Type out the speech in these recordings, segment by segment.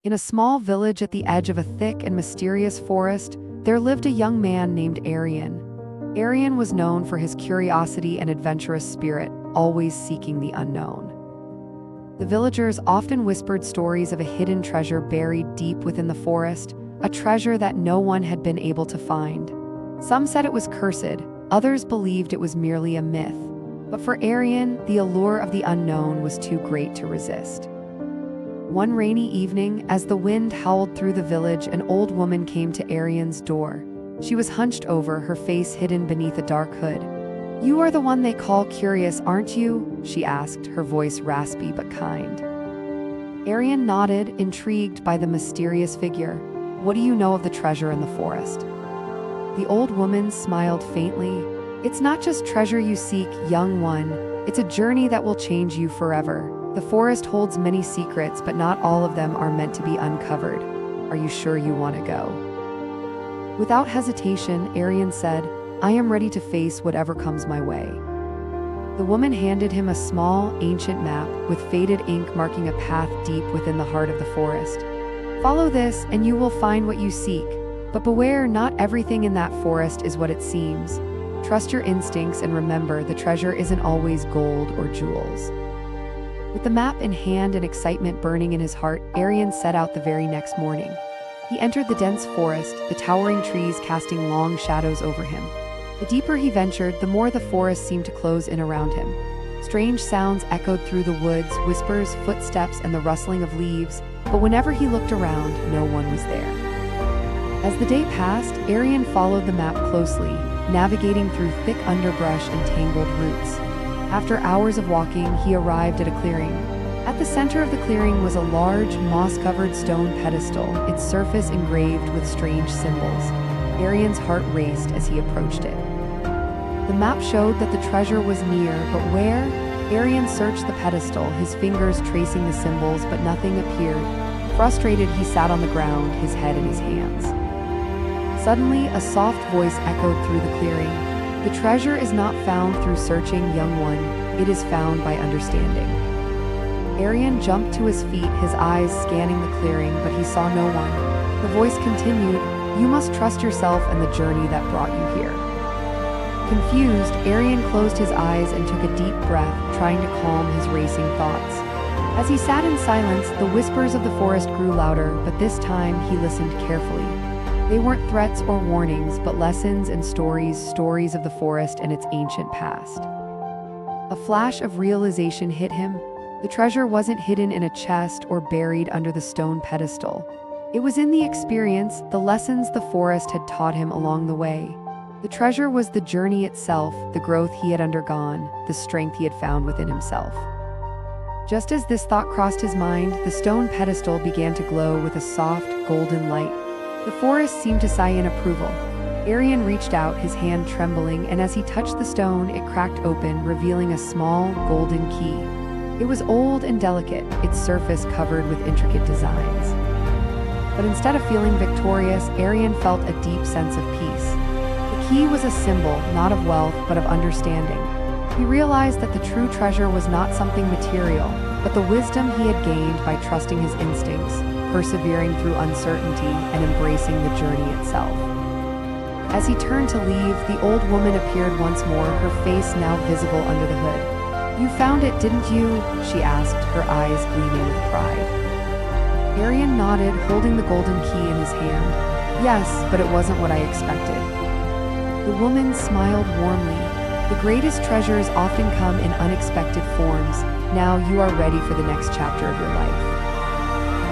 In a small village at the edge of a thick and mysterious forest, there lived a young man named Aryan. Aryan was known for his curiosity and adventurous spirit, always seeking the unknown. The villagers often whispered stories of a hidden treasure buried deep within the forest, a treasure that no one had been able to find. Some said it was cursed, others believed it was merely a myth. But for Aryan, the allure of the unknown was too great to resist. One rainy evening, as the wind howled through the village, an old woman came to Aryan's door. She was hunched over, her face hidden beneath a dark hood. "You are the one they call curious, aren't you?" she asked, her voice raspy but kind. Aryan nodded, intrigued by the mysterious figure. "What do you know of the treasure in the forest?" The old woman smiled faintly. "It's not just treasure you seek, young one. It's a journey that will change you forever. The forest holds many secrets, but not all of them are meant to be uncovered. Are you sure you want to go?" Without hesitation, Aryan said, "I am ready to face whatever comes my way." The woman handed him a small, ancient map with faded ink marking a path deep within the heart of the forest. "Follow this, and you will find what you seek. But beware, not everything in that forest is what it seems. Trust your instincts and remember, the treasure isn't always gold or jewels." With the map in hand and excitement burning in his heart, Aryan set out the very next morning. He entered the dense forest, the towering trees casting long shadows over him. The deeper he ventured, the more the forest seemed to close in around him. Strange sounds echoed through the woods, whispers, footsteps, and the rustling of leaves, but whenever he looked around, no one was there. As the day passed, Aryan followed the map closely, navigating through thick underbrush and tangled roots. After hours of walking, he arrived at a clearing. At the center of the clearing was a large, moss-covered stone pedestal, its surface engraved with strange symbols. Aryan's heart raced as he approached it. The map showed that the treasure was near, but where? Aryan searched the pedestal, his fingers tracing the symbols, but nothing appeared. Frustrated, he sat on the ground, his head in his hands. Suddenly, a soft voice echoed through the clearing. "The treasure is not found through searching, young one. It is found by understanding." Aryan jumped to his feet, his eyes scanning the clearing, but he saw no one. The voice continued, "You must trust yourself and the journey that brought you here." Confused, Aryan closed his eyes and took a deep breath, trying to calm his racing thoughts. As he sat in silence, the whispers of the forest grew louder, but this time he listened carefully. They weren't threats or warnings, but lessons and stories of the forest and its ancient past. A flash of realization hit him. The treasure wasn't hidden in a chest or buried under the stone pedestal. It was in the experience, the lessons the forest had taught him along the way. The treasure was the journey itself, the growth he had undergone, the strength he had found within himself. Just as this thought crossed his mind, the stone pedestal began to glow with a soft, golden light. The forest seemed to sigh in approval. Aryan reached out, his hand trembling, and as he touched the stone, it cracked open, revealing a small, golden key. It was old and delicate, its surface covered with intricate designs. But instead of feeling victorious, Aryan felt a deep sense of peace. The key was a symbol, not of wealth, but of understanding. He realized that the true treasure was not something material, but the wisdom he had gained by trusting his instincts, persevering through uncertainty, and embracing the journey itself. As he turned to leave, the old woman appeared once more, her face now visible under the hood. "You found it, didn't you?" she asked, her eyes gleaming with pride. Aryan nodded, holding the golden key in his hand. "Yes, but it wasn't what I expected." The woman smiled warmly. "The greatest treasures often come in unexpected forms. Now you are ready for the next chapter of your life."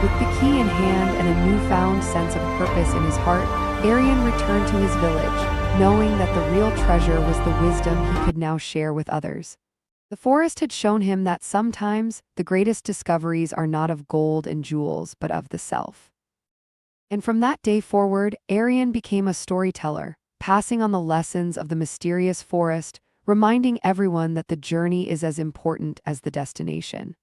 With the key in hand and a newfound sense of purpose in his heart, Aryan returned to his village, knowing that the real treasure was the wisdom he could now share with others. The forest had shown him that sometimes the greatest discoveries are not of gold and jewels, but of the self. And from that day forward, Aryan became a storyteller, passing on the lessons of the mysterious forest, reminding everyone that the journey is as important as the destination.